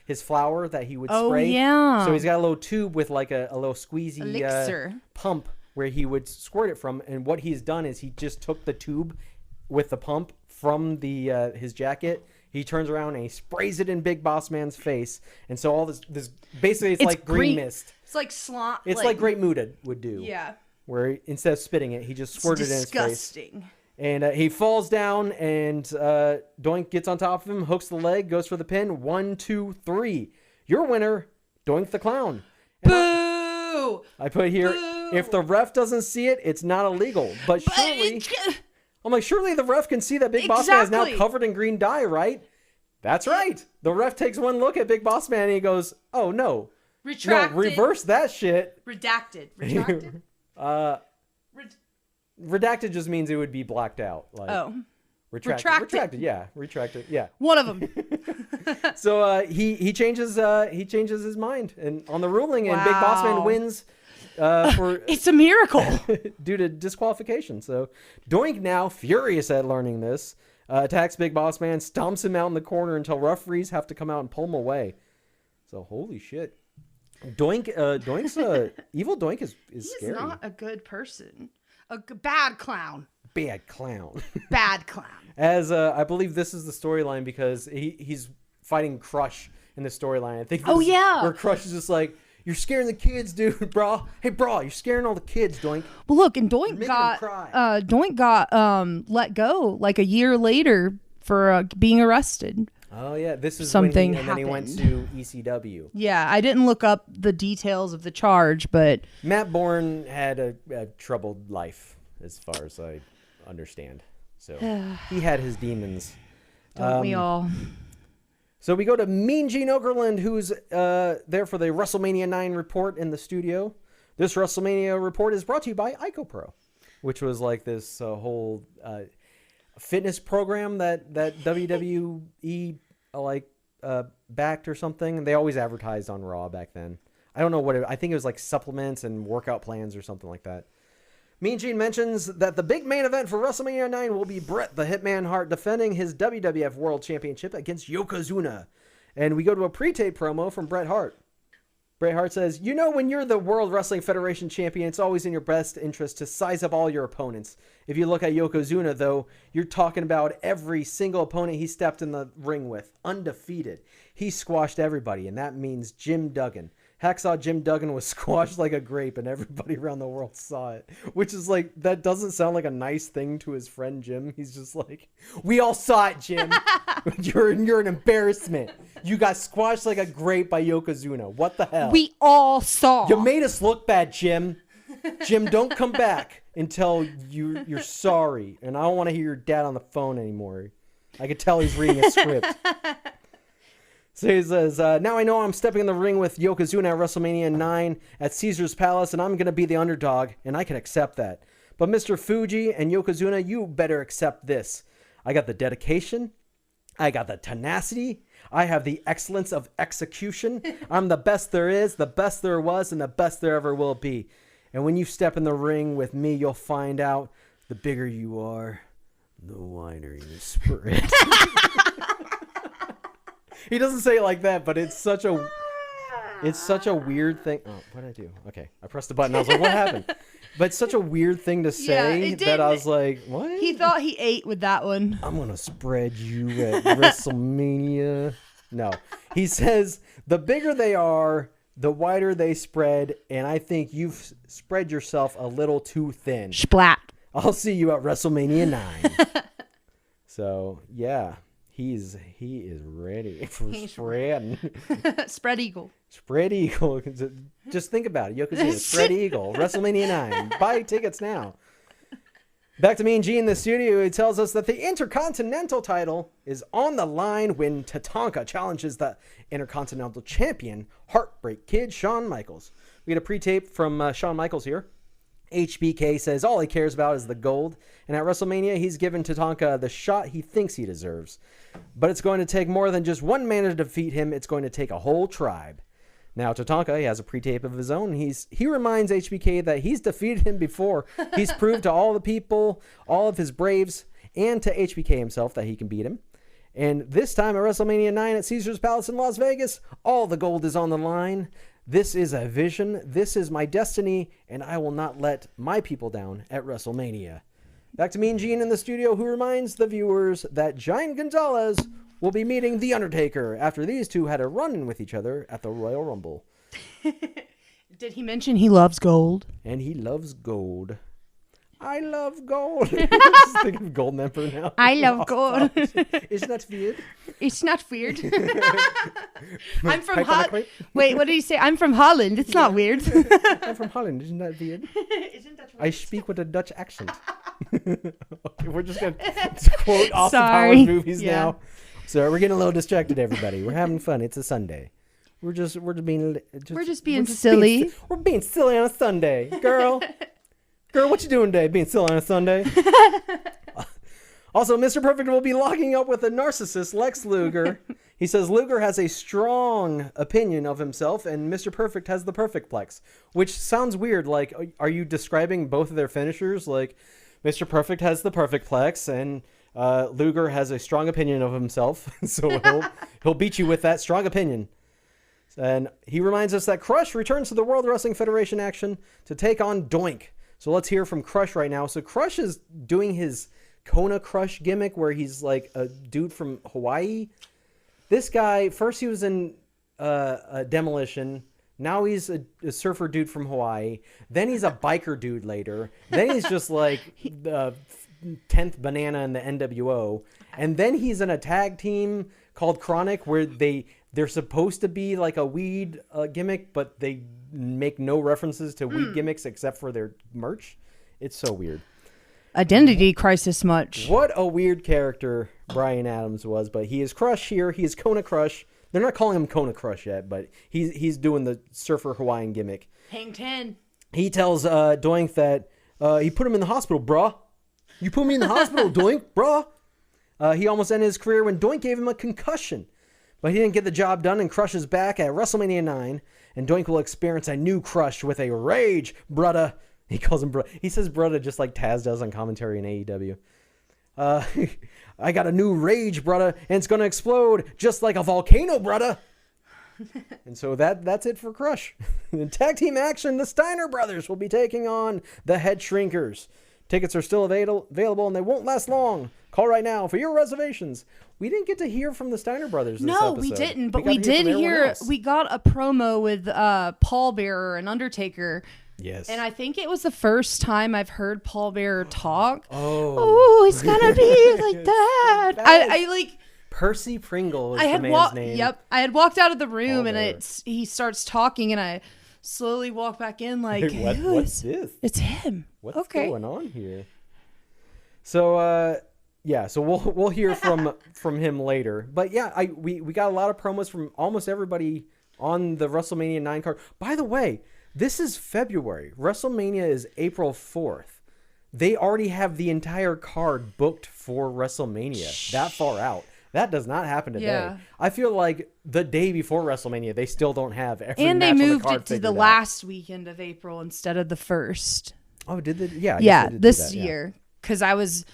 his flour that he would spray. Oh, yeah. So he's got a little tube with like a little squeezy elixir pump where he would squirt it from. And what he's done is he just took the tube with the pump from the his jacket. He turns around and he sprays it in Big Boss Man's face. And so all this basically it's like green mist. It's like slop. It's like Great Muta would do. Yeah. Where instead of spitting it, he just squirted it in his face. Disgusting. And he falls down, and Doink gets on top of him, hooks the leg, goes for the pin. 1, 2, 3. Your winner, Doink the Clown. And Boo! I put here, if the ref doesn't see it, it's not illegal. But surely, surely the ref can see that Big Boss Man is now covered in green dye, right? That's right. The ref takes one look at Big Boss Man, and he goes, oh, no. Retracted. No, reverse that shit. Redacted. Retracted? Redacted just means it would be blacked out. Like, retracted. Yeah, retracted. Yeah. One of them. So he changes his mind and on the ruling, and Big Boss Man wins. For it's a miracle due to disqualification. So Doink, now furious at learning this, attacks Big Boss Man, stomps him out in the corner until referees have to come out and pull him away. So holy shit. Doink, evil Doink is scary. He's not a good person. A bad clown. Bad clown. Bad clown. As I believe this is the storyline because he's fighting Crush in the storyline. I think. Where Crush is just like, you're scaring the kids, dude, bro. Hey, bro, you're scaring all the kids, Doink. Well, look, and Doink got let go like a year later for being arrested. Oh yeah, this is something and then he went to ECW. Yeah, I didn't look up the details of the charge, but Matt Bourne had a troubled life, as far as I understand. So he had his demons. Don't we all? So we go to Mean Gene Okerlund, who's there for the WrestleMania IX report in the studio. This WrestleMania report is brought to you by IcoPro, which was like this whole fitness program that WWE backed or something. They always advertised on Raw back then. I don't know what I think it was like supplements and workout plans or something like that. Mean Gene mentions that the big main event for WrestleMania IX will be Bret the Hitman Hart defending his WWF World Championship against Yokozuna. And we go to a pre-tape promo from Bret Hart. Bret Hart says, "You know, when you're the World Wrestling Federation champion, it's always in your best interest to size up all your opponents. If you look at Yokozuna, though, you're talking about every single opponent he stepped in the ring with. Undefeated. He squashed everybody, and that means Jim Duggan. Hacksaw Jim Duggan was squashed like a grape, and everybody around the world saw it." Which is like, that doesn't sound like a nice thing to his friend Jim. He's just like, "We all saw it, Jim. You're an embarrassment. You got squashed like a grape by Yokozuna. What the hell? We all saw. You made us look bad, Jim. Jim, don't come back until you're sorry. And I don't want to hear your dad on the phone anymore." I could tell he's reading a script. So he says, "Now I know I'm stepping in the ring with Yokozuna at WrestleMania IX at Caesar's Palace, and I'm going to be the underdog, and I can accept that. But Mr. Fuji and Yokozuna, you better accept this. I got the dedication. I got the tenacity. I have the excellence of execution. I'm the best there is, the best there was, and the best there ever will be. And when you step in the ring with me, you'll find out the bigger you are, the wider you spread." He doesn't say it like that, but it's such a weird thing. Oh, what did I do? Okay, I pressed the button. I was like, what happened? But it's such a weird thing to say that I was like, what? He thought he ate with that one. "I'm going to spread you at WrestleMania." No. He says, "The bigger they are, the wider they spread, and I think you've spread yourself a little too thin. Splat. I'll see you at WrestleMania 9. So, yeah. He is ready for spreading. Spread eagle. Spread eagle. Just think about it. Yokozuna, spread eagle. WrestleMania 9. Buy tickets now. Back to Mean Gene in the studio. He tells us that the Intercontinental title is on the line when Tatanka challenges the Intercontinental Champion, Heartbreak Kid Shawn Michaels. We get a pre-tape from Shawn Michaels here. HBK says all he cares about is the gold, and at WrestleMania he's given Tatanka the shot he thinks he deserves. But it's going to take more than just one man to defeat him. It's going to take a whole tribe. Now Tatanka, he has a pre-tape of his own. He reminds HBK that he's defeated him before. He's proved to all the people, all of his braves, and to HBK himself that he can beat him. And this time at WrestleMania 9 at Caesar's Palace in Las Vegas, all the gold is on the line. This is a vision. This is my destiny, and I will not let my people down at WrestleMania. Back to Mean Gene in the studio, who reminds the viewers that Giant Gonzalez will be meeting The Undertaker after these two had a run-in with each other at the Royal Rumble. Did he mention he loves gold? And he loves gold. I love gold. Just think of Golden Emperor now. I love gold. Isn't that weird? It's not weird. I'm from Holland. Wait, what did he say? I'm from Holland. It's not weird. I'm from Holland. Isn't that weird? Isn't that weird? I speak with a Dutch accent. Okay, we're just going to quote Austin Powers movies now. So we're getting a little distracted, everybody. We're having fun. It's a Sunday. We're just being silly. We're being silly on a Sunday. Girl, what you doing today? Being silly on a Sunday? Also, Mr. Perfect will be locking up with a narcissist, Lex Luger. He says Luger has a strong opinion of himself, and Mr. Perfect has the perfect plex, which sounds weird. Like, are you describing both of their finishers? Like, Mr. Perfect has the perfect plex, and Luger has a strong opinion of himself, so he'll beat you with that strong opinion. And he reminds us that Crush returns to the World Wrestling Federation action to take on Doink. So let's hear from Crush right now. So Crush is doing his Kona Crush gimmick where he's like a dude from Hawaii. This guy, first he was in Demolition. Now he's a surfer dude from Hawaii. Then he's a biker dude later. Then he's just like the 10th banana in the NWO. And then he's in a tag team called Chronic where they're supposed to be like a weed gimmick, but they make no references to weed gimmicks except for their merch. It's so weird. Identity crisis much. What a weird character Bryan Adams was, but he is Crush here. He is Kona Crush. They're not calling him Kona Crush yet, but he's doing the surfer Hawaiian gimmick. Hang 10. He tells Doink that he put him in the hospital, bruh. You put me in the hospital, Doink, bruh. He almost ended his career when Doink gave him a concussion. But he didn't get the job done, and Crush is back at WrestleMania IX. And Doink will experience a new Crush with a rage, brudda. He calls him brudda. He says brudda just like Taz does on commentary in AEW. I got a new rage, brudda, and it's going to explode just like a volcano, brudda. And so that's it for Crush. In tag team action, the Steiner brothers will be taking on the Head Shrinkers. Tickets are still available, and they won't last long. Call right now for your reservations. We didn't get to hear from the Steiner brothers this episode. No, we didn't, but we did hear. We got a promo with Paul Bearer and Undertaker. Yes. And I think it was the first time I've heard Paul Bearer talk. Oh, it's gonna be like that. I like... Percy Pringle is the man's name. Yep. I had walked out of the room, and he starts talking, and I slowly walk back in like, what's this? It's him. What's going on here? So, so we'll hear from him later. But yeah, we got a lot of promos from almost everybody on the WrestleMania 9 card. By the way, this is February. WrestleMania is April 4th. They already have the entire card booked for WrestleMania that far out. That does not happen today. Yeah. I feel like the day before WrestleMania, they still don't have every and match on the card. And they moved it to the last weekend of April instead of the first. Oh, did they? Yeah. Yeah, this year. Because I was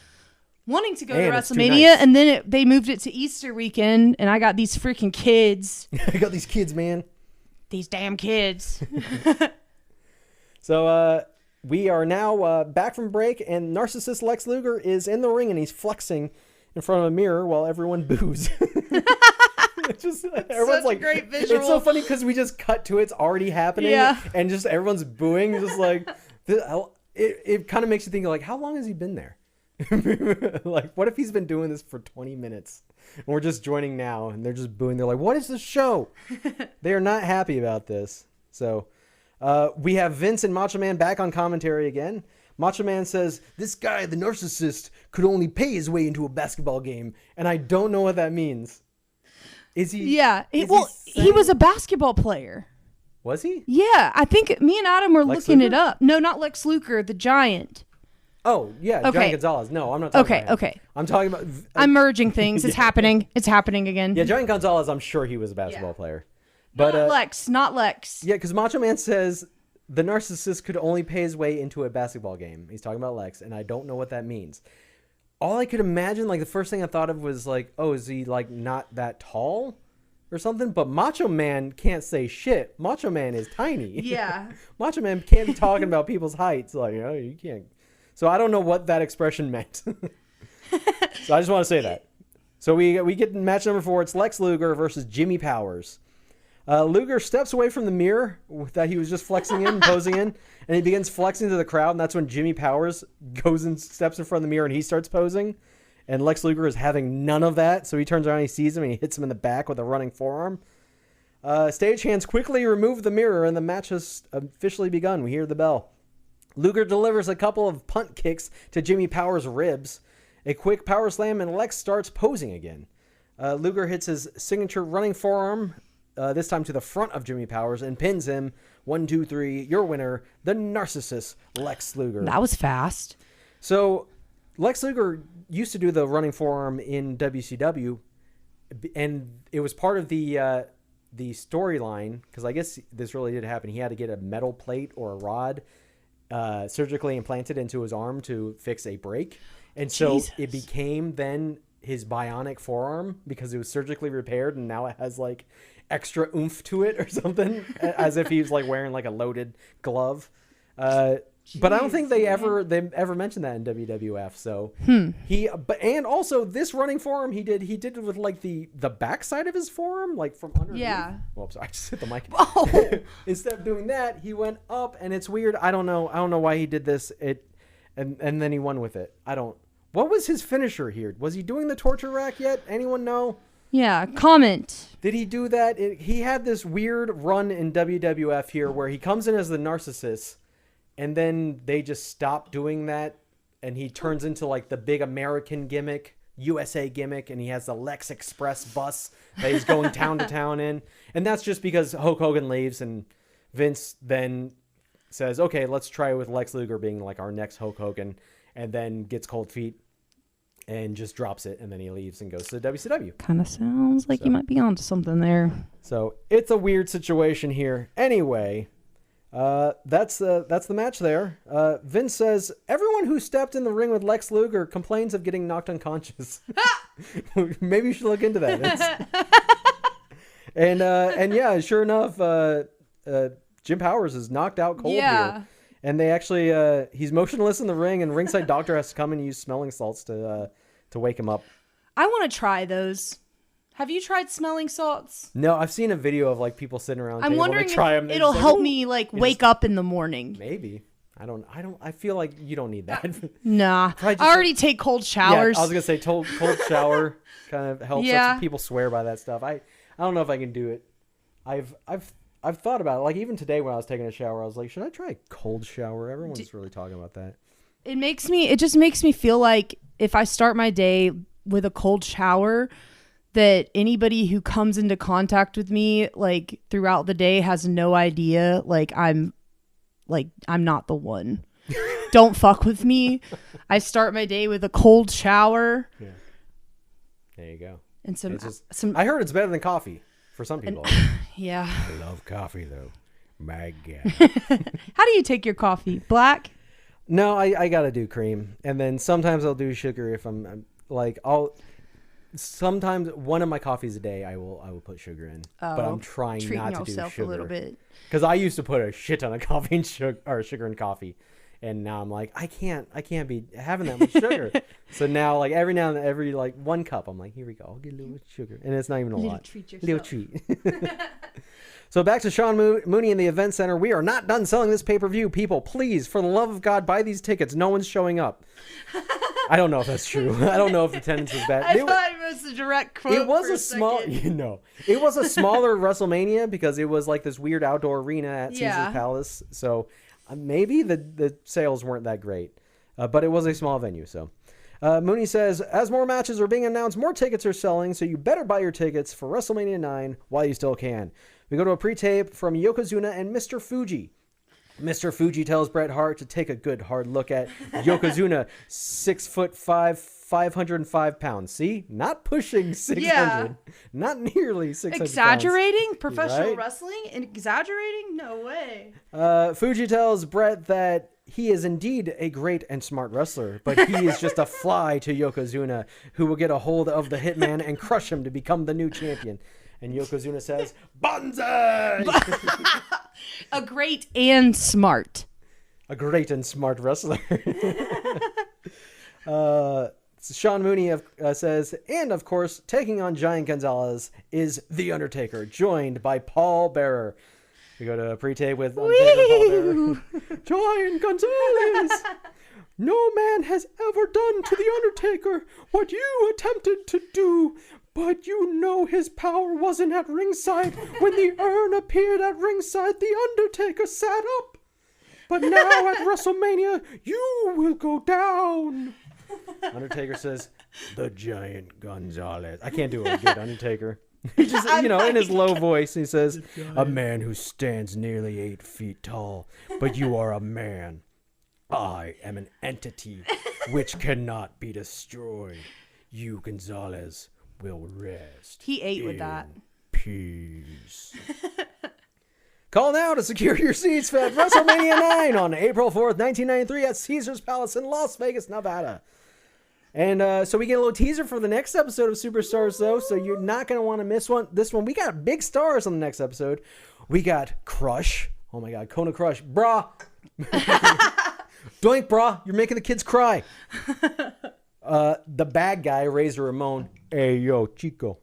wanting to go to WrestleMania, and then they moved it to Easter weekend, and I got these freaking kids. I got these kids, man. These damn kids. So we are now back from break, and narcissist Lex Luger is in the ring, and he's flexing in front of a mirror while everyone boos. Everyone's like, great visual. It's so funny because we just cut to it's already happening, and just everyone's booing, just like it kind of makes you think like, how long has he been there? Like, what if he's been doing this for 20 minutes and we're just joining now and they're just booing? They're like, what is this show? They are not happy about this. So we have Vince and Macho Man back on commentary again. Macho Man says, this guy, the narcissist, could only pay his way into a basketball game. And I don't know what that means. Is he? Yeah. He was a basketball player. Was he? Yeah. I think me and Adam were looking it up. No, not Lex Luger, the Giant. Oh, yeah. Okay. Giant González. No, I'm not talking about him. Okay. I'm talking about... I'm merging things. It's happening. It's happening again. Yeah, Giant González, I'm sure he was a basketball player. But not Lex. Yeah, because Macho Man says... The narcissist could only pay his way into a basketball game. He's talking about Lex, and I don't know what that means. All I could imagine, like, the first thing I thought of was, like, oh, is he, like, not that tall or something? But Macho Man can't say shit. Macho Man is tiny. Yeah. Macho Man can't be talking about people's heights. Like, oh, you can't. So I don't know what that expression meant. So I just want to say that. So we get match number 4. It's Lex Luger versus Jimmy Powers. Luger steps away from the mirror that he was just flexing in, posing in, and he begins flexing to the crowd, and that's when Jimmy Powers goes and steps in front of the mirror and he starts posing, and Lex Luger is having none of that, so he turns around, he sees him, and he hits him in the back with a running forearm. Stagehands quickly remove the mirror, and the match has officially begun. We hear the bell. Luger delivers a couple of punt kicks to Jimmy Powers' ribs, a quick power slam, and Lex starts posing again. Luger hits his signature running forearm, this time to the front of Jimmy Powers, and pins him. 1, 2, 3. Your winner, the narcissist Lex Luger. That was fast. So Lex Luger used to do the running forearm in WCW, and it was part of the storyline, because I guess this really did happen. He had to get a metal plate or a rod surgically implanted into his arm to fix a break, and so it became then his bionic forearm because it was surgically repaired, and now it has like extra oomph to it or something, as if he was like wearing like a loaded glove. But I don't think they ever mentioned that in WWF. So and also this running forearm he did it with like the backside of his forearm, like from underneath. Yeah. Well, sorry, I just hit the mic. Oh. Instead of doing that, he went up, and it's weird. I don't know why he did this. And then he won with it. What was his finisher here? Was he doing the torture rack yet? Anyone know? Yeah, comment. Did he do that? He had this weird run in WWF here where he comes in as the narcissist, and then they just stop doing that, and he turns into like the big American gimmick, USA gimmick, and he has the Lex Express bus that he's going town to town in. And that's just because Hulk Hogan leaves, and Vince then says, okay, let's try with Lex Luger being like our next Hulk Hogan. and then gets cold feet and just drops it, and then he leaves and goes to WCW. Kind of sounds like you might be onto something there. So it's a weird situation here. Anyway, that's the match there. Vince says everyone who stepped in the ring with Lex Luger complains of getting knocked unconscious. Maybe you should look into that. And yeah, sure enough, Jim Powers is knocked out cold here. And they actually, he's motionless in the ring, and ringside doctor has to come and use smelling salts to wake him up. I want to try those. Have you tried smelling salts? No, I've seen a video of like people sitting around. I'm wondering if try them. It'll help me like wake up in the morning. Maybe. I feel like you don't need that. Nah. I already take cold showers. Yeah, I was gonna say cold shower kind of helps. Yeah. People swear by that stuff. I don't know if I can do it. I've thought about it. Like even today when I was taking a shower, I was like, should I try a cold shower? Everyone's really talking about that. It just makes me feel like if I start my day with a cold shower, that anybody who comes into contact with me like throughout the day has no idea I'm not the one. Don't fuck with me. I start my day with a cold shower. Yeah. There you go. And I heard it's better than coffee for some people. Yeah. I love coffee though. My God. How do you take your coffee? Black? No, I gotta do cream, and then sometimes I'll do sugar if I'm like sometimes one of my coffees a day I will put sugar in, but I'm trying not to do sugar a little bit because I used to put a shit ton of coffee and sugar in coffee, and now I'm like I can't be having that much sugar. So now like every now and then, every like 1 cup I'm like, here we go, I'll get a little sugar, and it's not even a lot. Little treat. So back to Sean Mooney in the event center. We are not done selling this pay-per-view. People, please, for the love of God, buy these tickets. No one's showing up. I don't know if that's true. I don't know if the attendance was bad. I thought it was a direct quote. It was it was a smaller WrestleMania because it was like this weird outdoor arena at Caesar's Palace. So maybe the sales weren't that great, but it was a small venue. So Mooney says, as more matches are being announced, more tickets are selling. So you better buy your tickets for WrestleMania 9 while you still can. We go to a pre-tape from Yokozuna and Mr. Fuji. Mr. Fuji tells Bret Hart to take a good hard look at Yokozuna, 6'5", 505 pounds. See, not pushing 600, not nearly 600. Exaggerating pounds. Professional wrestling and exaggerating? No way. Fuji tells Bret that he is indeed a great and smart wrestler, but he is just a fly to Yokozuna, who will get a hold of the Hitman and crush him to become the new champion. And Yokozuna says, Banzai! A great and smart. A great and smart wrestler. Sean Mooney says, and of course, taking on Giant González is The Undertaker, joined by Paul Bearer. We go to a pre-tape with Undertaker, Paul Bearer. Giant González! No man has ever done to The Undertaker what you attempted to do. But you know his power wasn't at ringside. When the urn appeared at ringside, The Undertaker sat up. But now at WrestleMania, you will go down. Undertaker says, the Giant González. I can't do a good Undertaker. He just, in his low voice, he says, a man who stands nearly 8 feet tall, but you are a man. I am an entity which cannot be destroyed. You, González, will rest. He ate with that. Peace. Call now to secure your seats at WrestleMania 9 on April 4th, 1993 at Caesar's Palace in Las Vegas, Nevada. And so we get a little teaser for the next episode of Superstars, though, so you're not going to want to miss this one. We got big stars on the next episode. We got Crush. Oh, my God. Kona Crush. Brah. Doink, brah. You're making the kids cry. The bad guy, Razor Ramon. Hey, yo, Chico.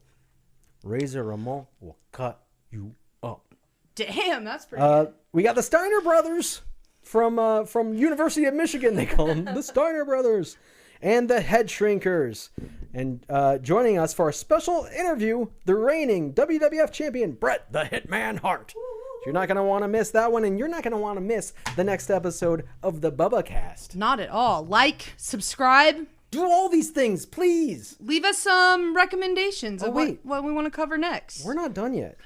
Razor Ramon will cut you up. Damn, that's pretty good. We got the Steiner brothers from University of Michigan. They call them the Steiner brothers. And the Head Shrinkers. And joining us for a special interview, the reigning WWF champion, Bret the Hitman Hart. You're not going to want to miss that one, and you're not going to want to miss the next episode of the Bubba Cast. Not at all. Like, subscribe. Do all these things, please. Leave us some recommendations of what we want to cover next. We're not done yet.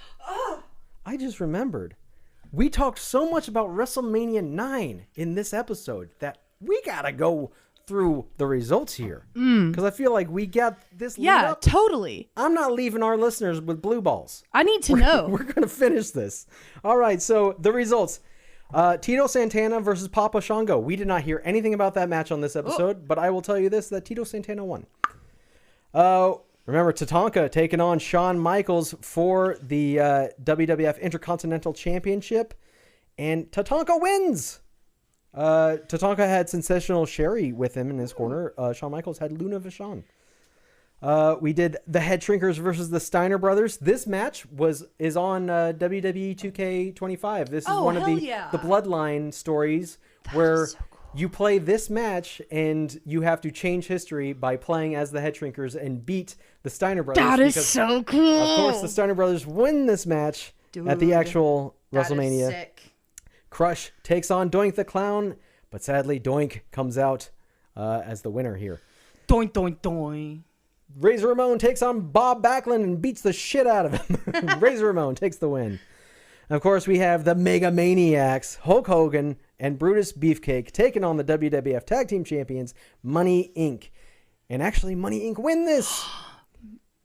I just remembered. We talked so much about WrestleMania 9 in this episode that we got to go through the results here because I feel like we got this. Yeah, up. totally. I'm not leaving our listeners with blue balls. I need to know. We're going to finish this. All right, so the results. Tito Santana versus Papa Shango. We did not hear anything about that match on this episode, but I will tell you this, that Tito Santana won. Remember, Tatanka taking on Shawn Michaels for the WWF Intercontinental Championship, and Tatanka wins. Tatanka had Sensational Sherry with him in his corner. Shawn Michaels had Luna Vachon. We did the Head Shrinkers versus the Steiner Brothers. This match is on WWE 2K25. This is one of the Bloodline stories where you play this match and you have to change history by playing as the Head Shrinkers and beat the Steiner Brothers. That is so cool. Of course, the Steiner Brothers win this match at the actual WrestleMania. Sick. Crush takes on Doink the Clown, but sadly Doink comes out as the winner here. Doink, doink, doink. Razor Ramon takes on Bob Backlund and beats the shit out of him. Razor Ramon takes the win. And of course, we have the Mega Maniacs, Hulk Hogan and Brutus Beefcake taking on the WWF Tag Team Champions, Money Inc. And actually, Money Inc. win this.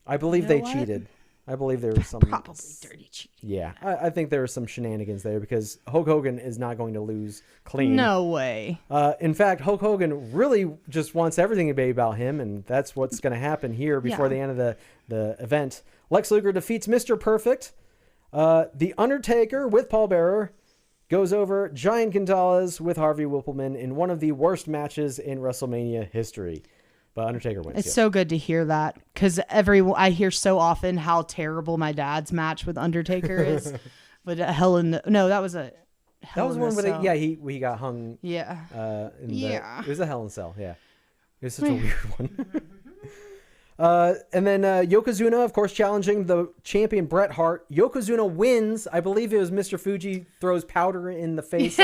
I believe they cheated. I believe there was some... Probably dirty cheating. Yeah, I think there was some shenanigans there because Hulk Hogan is not going to lose clean. No way. In fact, Hulk Hogan really just wants everything to be about him, and that's what's going to happen here before the end of the event. Lex Luger defeats Mr. Perfect. The Undertaker with Paul Bearer goes over Giant Gonzalez with Harvey Whippleman in one of the worst matches in WrestleMania history. But Undertaker wins. It's so good to hear that because I hear so often how terrible my dad's match with Undertaker is. But that was a Hell in a Cell. He got hung. Yeah. It was a Hell in a Cell. Yeah. It was such a weird one. And then Yokozuna, of course, challenging the champion Bret Hart. Yokozuna wins. I believe it was Mr. Fuji throws powder in the face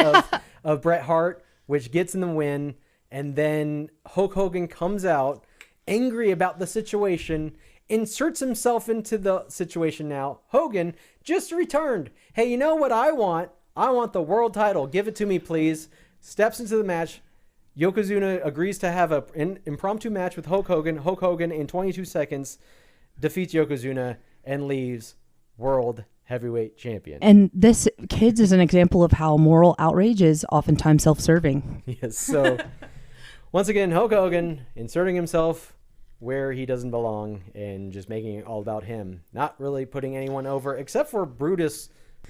of Bret Hart, which gets him the win. And then Hulk Hogan comes out angry about the situation, inserts himself into the situation now. Hogan just returned. Hey, you know what I want? I want the world title. Give it to me, please. Steps into the match. Yokozuna agrees to have an impromptu match with Hulk Hogan. Hulk Hogan, in 22 seconds, defeats Yokozuna and leaves world heavyweight champion. And this, kids, is an example of how moral outrage is oftentimes self-serving. Yes, so... Once again, Hulk Hogan inserting himself where he doesn't belong and just making it all about him. Not really putting anyone over except for Brutus.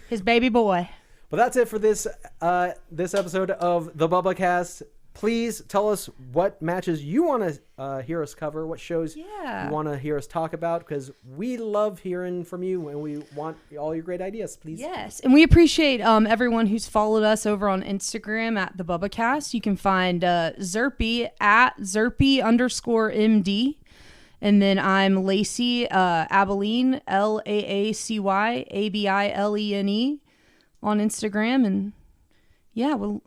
His baby boy. But that's it for this episode of the Bubba Cast. Please tell us what matches you want to hear us cover, what shows you want to hear us talk about, because we love hearing from you and we want all your great ideas, please. Yes, and we appreciate everyone who's followed us over on Instagram at the BubbaCast. You can find Zerpie at Zerpie_MD. And then I'm Lacy Abilene, LAACYABILENE on Instagram. And we'll...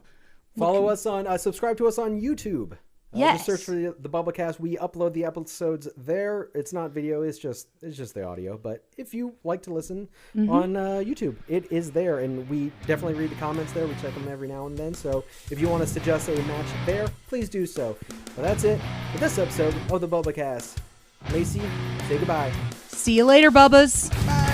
Follow us on, subscribe to us on YouTube. Yes. Just search for the BubbaCast. We upload the episodes there. It's not video, it's just the audio. But if you like to listen on YouTube, it is there. And we definitely read the comments there. We check them every now and then. So if you want to suggest a match there, please do so. But that's it for this episode of the BubbaCast. Lacy, say goodbye. See you later, Bubbas. Bye.